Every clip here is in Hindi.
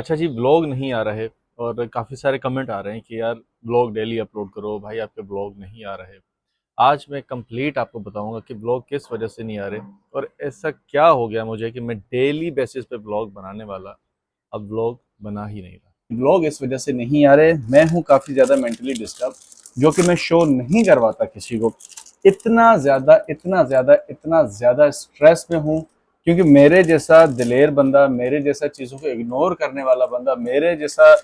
अच्छा जी, ब्लॉग नहीं आ रहे और काफ़ी सारे कमेंट आ रहे हैं कि यार ब्लॉग डेली अपलोड करो भाई, आपके ब्लॉग नहीं आ रहे। आज मैं कंप्लीट आपको बताऊंगा कि ब्लॉग किस वजह से नहीं आ रहे और ऐसा क्या हो गया मुझे कि मैं डेली बेसिस पे ब्लॉग बनाने वाला अब ब्लॉग बना ही नहीं रहा। ब्लॉग इस वजह से नहीं आ रहे, मैं हूँ काफ़ी ज़्यादा मेंटली डिस्टर्ब, जो कि मैं शो नहीं करवाता किसी को। इतना ज़्यादा स्ट्रेस में हूँ, क्योंकि मेरे जैसा दिलेर बंदा, मेरे जैसा चीज़ों को इग्नोर करने वाला बंदा, मेरे जैसा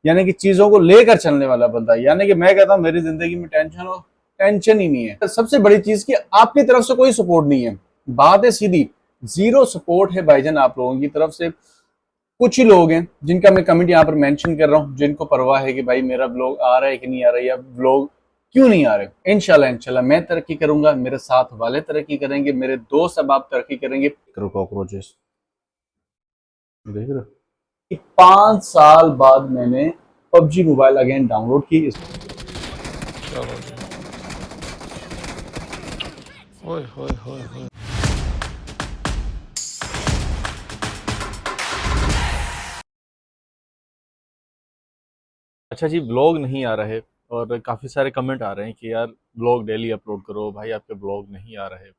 यानी कि चीज़ों को लेकर चलने वाला बंदा, यानी कि मैं कहता हूँ मेरी ज़िंदगी में टेंशन ही नहीं है। सबसे बड़ी चीज़ कि आपकी तरफ से कोई सपोर्ट नहीं है। बात है सीधी, ज़ीरो सपोर्ट है भाईजान आप लोगों की तरफ से। कुछ ही लोग हैं जिनका मैं कमेंट यहाँ पर मेंशन कर रहा हूँ, जिनको परवाह है कि भाई मेरा ब्लॉग आ रहा है कि नहीं आ रहा है, या ब्लॉग क्यों नहीं आ रहे। इंशाल्लाह मैं तरक्की करूंगा, मेरे साथ वाले तरक्की करेंगे, मेरे दोस्त अब तरक्की करेंगे। कॉकरोचेस देख रहे हो? 5 साल बाद मैंने पबजी मोबाइल अगेन डाउनलोड की। चलो जी। ओए होए होए होए। अच्छा जी, ब्लॉग नहीं आ रहे और काफ़ी सारे कमेंट आ रहे हैं कि यार ब्लॉग डेली अपलोड करो भाई, आपके ब्लॉग नहीं आ रहे।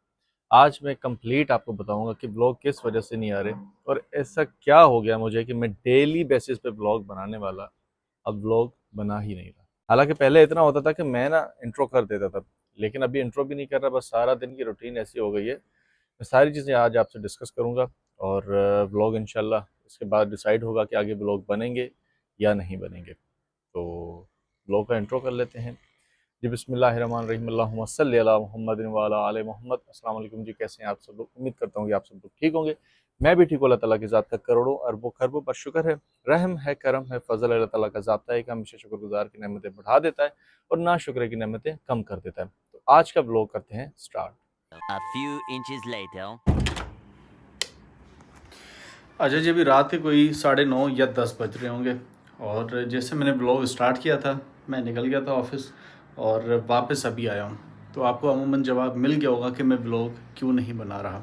आज मैं कंप्लीट आपको बताऊंगा कि ब्लॉग किस वजह से नहीं आ रहे और ऐसा क्या हो गया मुझे कि मैं डेली बेसिस पे ब्लॉग बनाने वाला अब ब्लॉग बना ही नहीं रहा। हालांकि पहले इतना होता था कि मैं ना इंट्रो कर देता था, लेकिन अभी इंट्रो भी नहीं कर रहा। बस सारा दिन की रूटीन ऐसी हो गई है। मैं सारी चीज़ें आज आपसे डिस्कस करूंगा और ब्लॉग इंशाल्लाह इसके बाद डिसाइड होगा कि आगे ब्लॉग बनेंगे या नहीं बनेंगे। तो ब्लॉग का इंट्रो कर लेते हैं जी। बिस्मिल्लाहिर्रहमानिर्रहीम, अल्लाहुम्मा सल्लि अला मुहम्मदिन व अला आले मोहम्मद। अस्सलाम वालेकुम जी, कैसे हैं आप सब लोग? उम्मीद करता हूँ कि आप सब लोग ठीक होंगे। मैं भी ठीक हूँ। अल्लाह ताला की ज़ात का करोड़ों अरबों खरबों पर शुक्र है, रहम है, करम है, फजल है। अल्लाह ताला का ज़ाब्ता है कि हमेशा शुक्रगुजार की नेमतें बढ़ा देता है और ना शुक्र की नेमतें कम कर देता है। तो आज का ब्लॉग करते हैं start. A few inches later. अच्छा जी, अभी रात के कोई 9:30 या 10 बज रहे होंगे, और जैसे मैंने ब्लॉग स्टार्ट किया था, मैं निकल गया था ऑफिस और वापस अभी आया हूँ। तो आपको अमूमन जवाब मिल गया होगा कि मैं ब्लॉग क्यों नहीं बना रहा।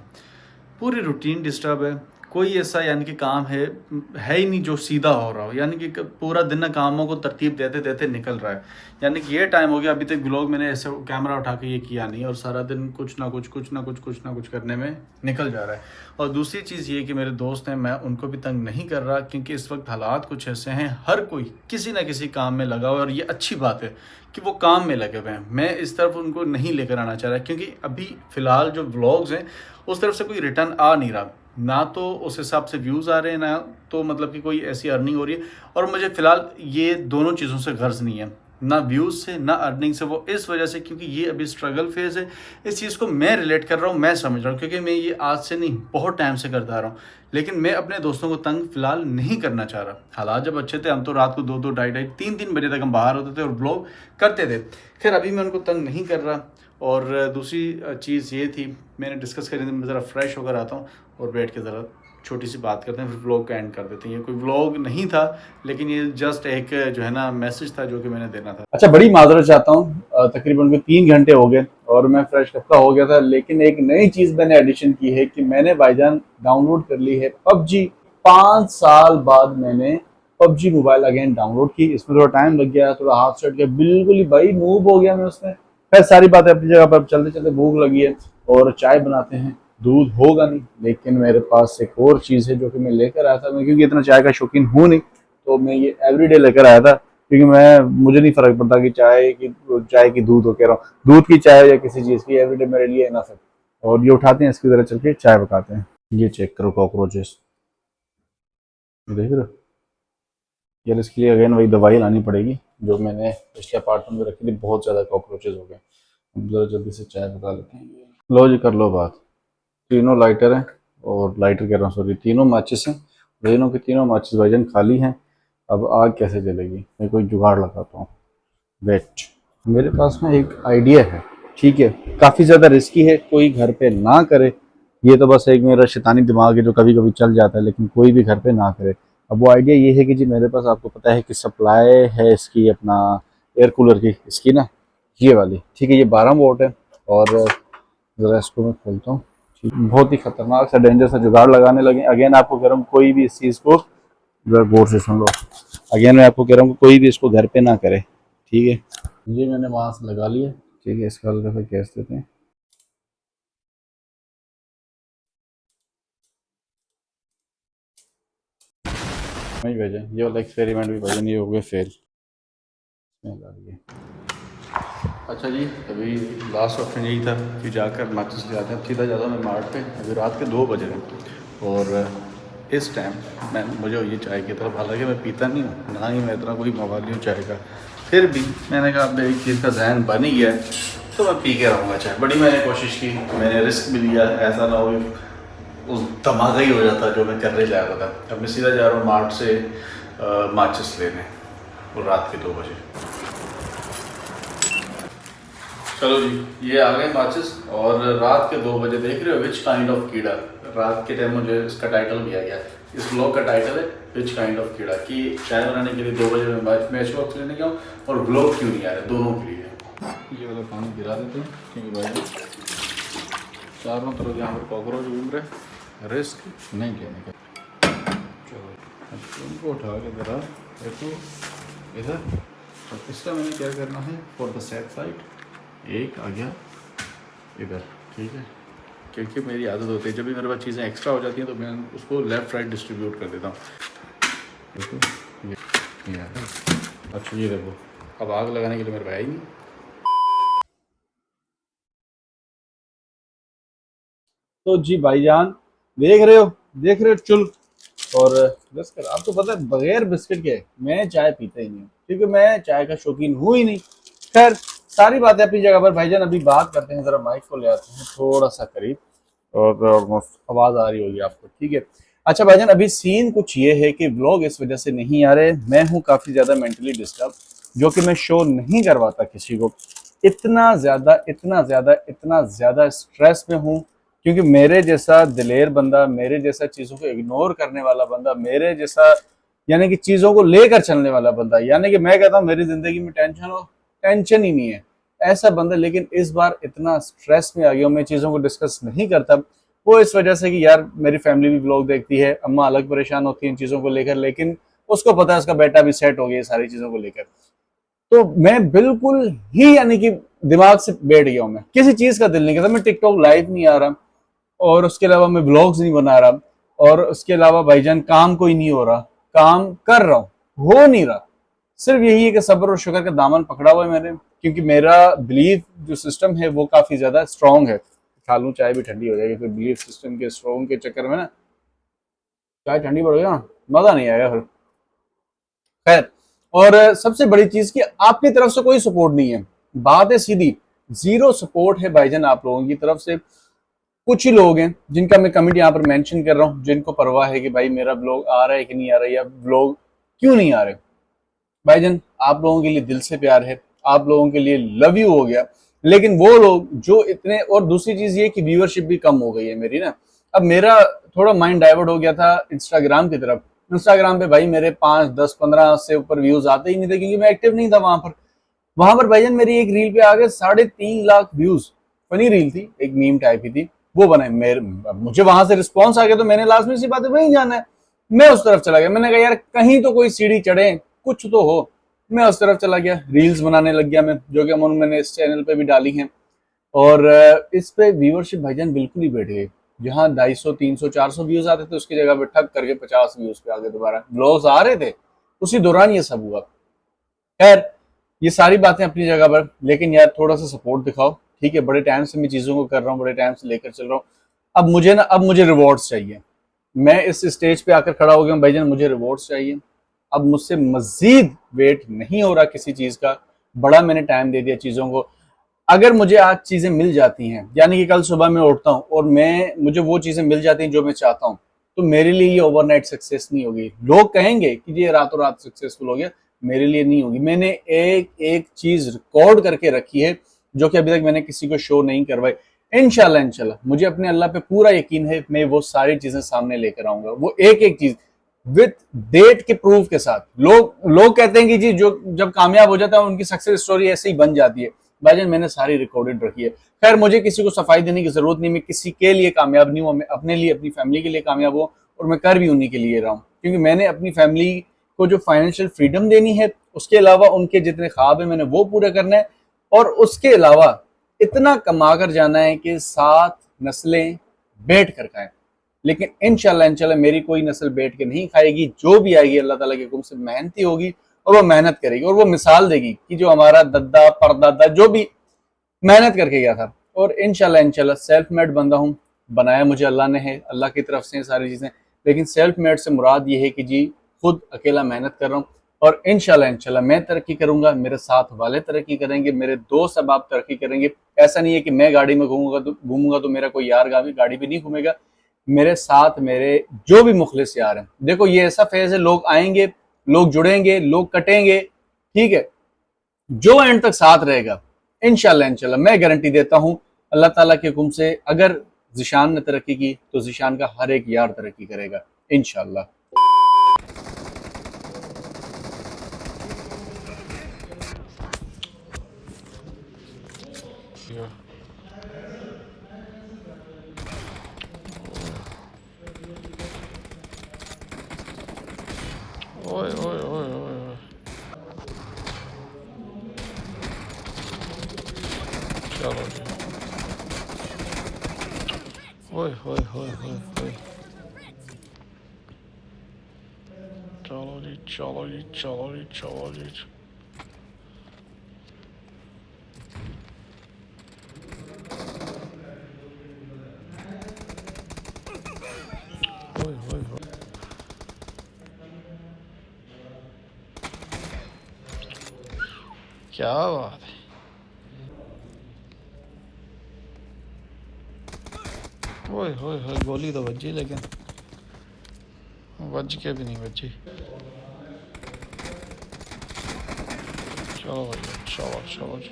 पूरी रूटीन डिस्टर्ब है। कोई ऐसा यानी कि काम है ही नहीं जो सीधा हो रहा हो, यानी कि पूरा दिन ना कामों को तरतीब देते देते निकल रहा है। यानी कि ये टाइम हो गया, अभी तक ब्लॉग मैंने ऐसे कैमरा उठा के ये किया नहीं, और सारा दिन कुछ ना कुछ करने में निकल जा रहा है। और दूसरी चीज़ ये कि मेरे दोस्त हैं, मैं उनको भी तंग नहीं कर रहा, क्योंकि इस वक्त हालात कुछ ऐसे हैं, हर कोई किसी ना किसी काम में लगा हुआ है, और ये अच्छी बात है कि वो काम में लगे हुए हैं। मैं इस तरफ उनको नहीं लेकर आना चाह रहा, क्योंकि अभी फ़िलहाल जो व्लॉग्स हैं उस तरफ से कोई रिटर्न आ नहीं रहा, ना तो उस हिसाब से व्यूज़ आ रहे हैं, ना तो मतलब कि कोई ऐसी अर्निंग हो रही है। और मुझे फ़िलहाल ये दोनों चीज़ों से गर्ज नहीं है, ना व्यूज़ से ना अर्निंग से। वो इस वजह से क्योंकि ये अभी स्ट्रगल फेज़ है। इस चीज़ को मैं रिलेट कर रहा हूँ, मैं समझ रहा हूँ, क्योंकि मैं ये आज से नहीं बहुत टाइम से करता आ रहा हूँ। लेकिन मैं अपने दोस्तों को तंग फ़िलहाल नहीं करना चाह रहा। हालात जब अच्छे थे, हम तो रात को 2-2 ढाई-ढाई 3-3 बजे तक हम बाहर होते थे और ब्लॉग करते थे। खैर अभी मैं उनको तंग नहीं कर रहा। और दूसरी चीज़ ये थी, मैंने डिस्कस करी थी, मैं ज़रा फ्रेश होकर आता हूँ और बैठ के ज़रा छोटी सी बात करते हैं, फिर व्लॉग का एंड कर देते हैं। ये कोई व्लॉग नहीं था, लेकिन ये जस्ट एक जो है ना मैसेज था जो कि मैंने देना था। अच्छा, बड़ी माजरत चाहता हूँ, तकरीबन कोई 3 घंटे हो गए और मैं फ्रेश कब हो गया था। लेकिन एक नई चीज़ मैंने एडिशन की है कि मैंने भाईजान डाउनलोड कर ली है पबजी। 5 साल बाद मैंने पबजी मोबाइल अगेन डाउनलोड की। इसमें थोड़ा टाइम लग गया, थोड़ा हाथ सेट गया, बिल्कुल ही भाई नूब हो गया मैं उसमें। खैर सारी बातें अपनी जगह पर। चलते चलते भूख लगी है और चाय बनाते हैं। दूध होगा नहीं, लेकिन मेरे पास एक और चीज़ है जो कि मैं लेकर आया था। मैं क्योंकि इतना चाय का शौकीन हूँ नहीं, तो मैं ये एवरीडे लेकर आया था, क्योंकि मुझे नहीं फर्क पड़ता कि चाय की दूध हो, कह रहा हूँ दूध की चाय या किसी चीज़ की, एवरीडे मेरे लिए इनफ है। और ये उठाते हैं, इसकी तरह चल के चाय पकाते हैं। ये चेक करो कॉकरोचेस, देख रहे हो? यार इसके लिए अगेन वही दवाई लानी पड़ेगी जो मैंने पिछले अपार्टमेंट में रखी थी। बहुत ज़्यादा कॉकरोचेस हो गए। अब जरा जल्दी से चाय पका लेते हैं। लो जी, कर लो बात। तीनों लाइटर हैं, और लाइटर कह रहा हूँ सॉरी, तीनों माचिस हैं। तीनों की तीनों माचिस भाईजान खाली हैं। अब आग कैसे जलेगी? मैं कोई जुगाड़ लगाता हूँ। वेट, मेरे पास में एक आइडिया है, ठीक है? काफ़ी ज़्यादा रिस्की है, कोई घर पे ना करे। ये तो बस एक मेरा शैतानी दिमाग है जो कभी कभी चल जाता है, लेकिन कोई भी घर पे ना करे। अब वो आइडिया ये है कि जी मेरे पास, आपको पता है कि सप्लाई है इसकी, अपना एयर कूलर की, इसकी ना, ये वाली, ठीक है? ये 12 वोल्ट है। और ज़रा इसको मैं खोलता हूँ। बहुत ही खतरनाक सा, डेंजर सा जुगाड़ लगाने लगे। अगेन आपको कह रहा हूँ, कोई भी इस चीज़ को जरा गौर से सुन लो। अगेन मैं आपको कह रहा हूँ कोई भी इसको घर पे ना करे, ठीक है। ये मैंने मास्क लगा लिया, ठीक है। इसका हल्का सा गैस देते हैं। नहीं भेजें, ये वाला एक्सपेरिमेंट भी भाई ये हो गया फेल। अच्छा जी, अभी लास्ट ऑप्शन यही था कि जाकर माचिस ले आते हैं। सीधा जाता मैं मार्ट पे। अभी रात के 2 बज रहे हैं और इस टाइम मुझे ये चाय की तरफ, हालांकि मैं पीता नहीं हूँ, ना ही मैं इतना कोई मवाली हूँ चाय का, फिर भी मैंने कहा अब एक चीज़ का जहन बन ही गया है तो मैं पी के रहूँगा चाय। बड़ी मैंने कोशिश की, मैंने रिस्क भी लिया, ऐसा ना हो उस धमाका ही हो जाता जो मैं करने जा रहा था। अब मैं सीधा जा रहा हूँ मार्ट से माचिस लेने और रात के 2 बजे। चलो जी, ये आ गए माचिस और रात के 2 बजे। देख रहे हो विच काइंड ऑफ कीड़ा, रात के टाइम मुझे इसका टाइटल भी आ गया। इस ब्लॉग का टाइटल है विच काइंड ऑफ कीड़ा, कि चाय बनाने के लिए 2 बजे मैं मैच बॉक्स लेने गया हूँ और ब्लॉग क्यों नहीं आ रहे, दोनों के लिए। ये वाला पानी गिरा देते हैं क्योंकि भाई चारों तरफ यहाँ पर कॉकरोच घूम रहे, रिस्क नहीं लेने का। चलो उनको उठा के ज़रा देखो इधर। तो इसका मैंने क्या करना है, फॉर द सेफ साइड एक आ गया इधर, ठीक है। क्योंकि मेरी आदत होती है जब भी मेरे पास चीज़ें एक्स्ट्रा हो जाती हैं तो मैं उसको लेफ़्ट राइट डिस्ट्रीब्यूट कर देता हूँ। देखो ये आ गया। अच्छा ये देखो, अब आग लगाने के लिए मेरे पास आई नहीं। तो जी भाईजान, देख रहे हो चुल। और बिस्किट, आपको पता है बगैर बिस्किट के मैं चाय पीता ही नहीं, क्योंकि मैं चाय का शौकीन हूँ ही नहीं। खैर, सारी बातें अपनी जगह पर भाईजान। अभी बात करते हैं, जरा माइक को ले आते हैं थोड़ा सा करीब और ऑलमोस्ट आवाज आ रही होगी आपको, ठीक है। अच्छा भाईजान, अभी सीन कुछ ये है कि व्लॉग इस वजह से नहीं आ रहे, मैं हूँ काफी ज्यादा मेंटली डिस्टर्ब, जो कि मैं शो नहीं करवाता किसी को। इतना ज्यादा स्ट्रेस में हूँ, क्योंकि मेरे जैसा दिलेर बंदा, मेरे जैसा चीजों को इग्नोर करने वाला बंदा, मेरे जैसा यानी कि चीजों को लेकर चलने वाला बंदा, यानी कि मैं कहता हूँ मेरी जिंदगी में टेंशन ही नहीं है, ऐसा बंदा। लेकिन इस बार इतना स्ट्रेस में आ गया हूँ, मैं चीजों को डिस्कस नहीं करता। वो इस वजह से कि यार मेरी फैमिली भी व्लॉग देखती है, अम्मा अलग परेशान होती है इन चीजों को लेकर, लेकिन उसको पता है उसका बेटा भी सेट हो गया सारी चीजों को लेकर। तो मैं बिल्कुल ही यानी कि दिमाग से बैठ गया हूँ, मैं किसी चीज का दिल नहीं करता। मैं टिकटॉक लाइव नहीं आ रहा और उसके अलावा मैं ब्लॉग्स नहीं बना रहा और उसके अलावा भाईजान काम कोई नहीं हो रहा, काम कर रहा हूँ, हो नहीं रहा। सिर्फ यही है कि सब्र और शुक्र का दामन पकड़ा हुआ है मैंने, क्योंकि मेरा बिलीफ जो सिस्टम है वो काफी ज्यादा स्ट्रांग है। खा लूं चाय भी ठंडी हो जाएगी, फिर बिलीफ सिस्टम के स्ट्रांग के चक्कर में ना चाय ठंडी पड़ गई ना, मजा नहीं आएगा फिर। खैर, और सबसे बड़ी चीज कि आपकी तरफ से कोई सपोर्ट नहीं है, बात है सीधी, जीरो सपोर्ट है भाईजान आप लोगों की तरफ से। कुछ ही लोग हैं जिनका मैं कमेंट यहाँ पर मेंशन कर रहा हूँ, जिनको परवाह है कि भाई मेरा ब्लॉग आ रहा है कि नहीं आ रहा है, या ब्लॉग क्यों नहीं आ रहे। भाईजान आप लोगों के लिए दिल से प्यार है, आप लोगों के लिए लव यू हो गया। लेकिन वो लोग जो इतने, और दूसरी चीज ये कि व्यूअरशिप भी कम हो गई है मेरी ना। अब मेरा थोड़ा माइंड डाइवर्ट हो गया था इंस्टाग्राम की तरफ। इंस्टाग्राम पे भाई मेरे 5, 10, 15 से ऊपर व्यूज आते ही नहीं थे, क्योंकि मैं एक्टिव नहीं था वहां पर भाईजान मेरी एक रील पे आ गए 3.5 लाख व्यूज। फनी रील थी, एक मीम टाइप की थी, वो बनाए मेरे। मुझे वहां से रिस्पॉन्स आ गया तो मैंने लास्ट में सी बात है वहीं जाना है, मैं उस तरफ चला गया। मैंने कहा यार कहीं तो कोई सीढ़ी चढ़े, कुछ तो हो। मैं उस तरफ चला गया, रील्स बनाने लग गया मैं, जो कि अमूमन मैंने इस चैनल पे भी डाली हैं। और इस पे व्यूअरशिप भाईजान बिल्कुल ही बैठ गई। जहाँ 250, 300, 400 व्यूज आते थे, उसकी जगह पे ठग करके 50 व्यूज पे आ गए। दोबारा ब्लॉग्स आ रहे थे, उसी दौरान ये सब हुआ। खैर, ये सारी बातें अपनी जगह पर, लेकिन यार थोड़ा सा सपोर्ट दिखाओ, ठीक है। बड़े टाइम से मैं चीजों को कर रहा हूँ, बड़े टाइम से लेकर चल रहा हूँ। अब मुझे रिवॉर्ड्स चाहिए। मैं इस स्टेज पे आकर खड़ा हो गया हूँ भाईजान, मुझे रिवॉर्ड्स चाहिए। अब मुझसे मजीद वेट नहीं हो रहा किसी चीज का, बड़ा मैंने टाइम दे दिया चीजों को। अगर मुझे आज चीजें मिल जाती हैं, यानी कि कल सुबह मैं उठता हूँ और मुझे वो चीजें मिल जाती हैं जो मैं चाहता हूँ, तो मेरे लिए ये ओवरनाइट सक्सेस नहीं होगी। लोग कहेंगे कि ये रातों रात सक्सेसफुल हो गया, मेरे लिए नहीं होगी। मैंने एक एक चीज रिकॉर्ड करके रखी है, जो कि अभी तक मैंने किसी को शो नहीं करवाई। इंशाल्लाह मुझे अपने अल्लाह पे पूरा यकीन है, मैं वो सारी चीजें सामने लेकर आऊंगा। वो एक एक चीज विद डेट के प्रूफ के साथ। लोग कहते हैं कि जी जो जब कामयाब हो जाता है उनकी सक्सेस स्टोरी ऐसे ही बन जाती है। भाईजान मैंने सारी रिकॉर्डेड रखी है। खैर, मुझे किसी को सफाई देने की जरूरत नहीं, मैं किसी के लिए कामयाब नहीं हूँ, मैं अपने लिए, अपनी फैमिली के लिए कामयाब हूँ और मैं कर भी उन्हीं के लिए रहा हूँ, क्योंकि मैंने अपनी फैमिली को जो फाइनेंशियल फ्रीडम देनी है, उसके अलावा उनके जितने ख्वाब है मैंने वो पूरा करना है, और उसके अलावा इतना कमा कर जाना है कि 7 नस्लें बैठ कर खाएं। लेकिन इंशाल्लाह मेरी कोई नस्ल बैठ के नहीं खाएगी, जो भी आएगी अल्लाह ताला के हुक्म से मेहनती होगी और वो मेहनत करेगी और वो मिसाल देगी कि जो हमारा दद्दा परदादा जो भी मेहनत करके गया था। और इंशाल्लाह सेल्फ मेड बंदा हूँ, बनाया मुझे अल्लाह ने है, अल्लाह की तरफ से सारी चीज़ें। लेकिन सेल्फ मेड से मुराद ये है कि जी खुद अकेला मेहनत कर रहा हूँ, और इंशाल्लाह मैं तरक्की करूंगा, मेरे साथ वाले तरक्की करेंगे, मेरे दोस्त अहबाब तरक्की करेंगे। ऐसा नहीं है कि मैं गाड़ी में घूमूंगा तो मेरा कोई यार गाड़ी भी नहीं घूमेगा, मेरे साथ मेरे जो भी मुखलिस यार हैं। देखो ये ऐसा फेज है, लोग आएंगे, लोग जुड़ेंगे, लोग कटेंगे, ठीक है, जो एंड तक साथ रहेगा इंशाल्लाह मैं गारंटी देता हूं अल्लाह ताला के हुक्म से, अगर जिशान ने तरक्की की तो जिशान का हर एक यार तरक्की करेगा इंशाल्लाह। ओए ओए ओए ओए ओए। चलो जी। ओए ओए ओए ओए ओए। चलो जी चलो जी चलो जी चलो जी। ओए ओए ओए। क्या बात है। ओए ओए ओए, गोली तो बजी लेकिन बज के भी नहीं बजी। चलो भैया चलो चलो जी।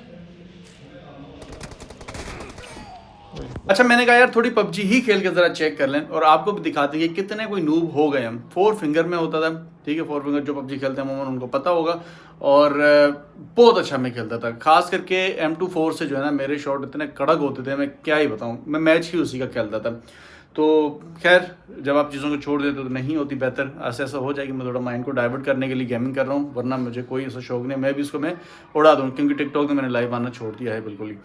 अच्छा मैंने कहा यार थोड़ी पबजी ही खेल के ज़रा चेक कर लें और आपको भी दिखाते हैं कि कितने कोई नूब हो गए हम। 4 फिंगर में होता था, ठीक है, 4 फिंगर जो पबजी खेलते हैं अमूमन उनको पता होगा। और बहुत अच्छा मैं खेलता था, खास करके M24 से जो है ना मेरे शॉट इतने कड़क होते थे, मैं क्या ही बताऊँ, मैं मैच ही उसी का खेलता था। तो खैर जब आप चीज़ों को छोड़ देते तो नहीं होती बेहतर, ऐसा हो जाए कि मैं थोड़ा माइंड को डाइवर्ट करने के लिए गेमिंग कर रहा हूँ, वरना मुझे कोई ऐसा शौक नहीं, मैं भी इसको मैं उड़ा दूँ, क्योंकि टिकटॉक में मैंने लाइव आना छोड़ दिया है बिल्कुल ही।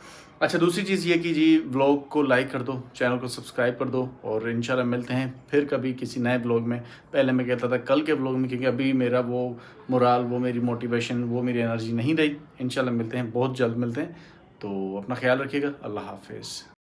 अच्छा दूसरी चीज़ ये कि जी व्लॉग को लाइक कर दो, चैनल को सब्सक्राइब कर दो, और इंशाल्लाह मिलते हैं फिर कभी किसी नए व्लॉग में। पहले मैं कहता था कल के व्लॉग में, क्योंकि अभी मेरा वो मोराल, वो मेरी मोटिवेशन, वो मेरी एनर्जी नहीं रही। इंशाल्लाह मिलते हैं, बहुत जल्द मिलते हैं। तो अपना ख्याल रखिएगा, अल्लाह हाफिज़।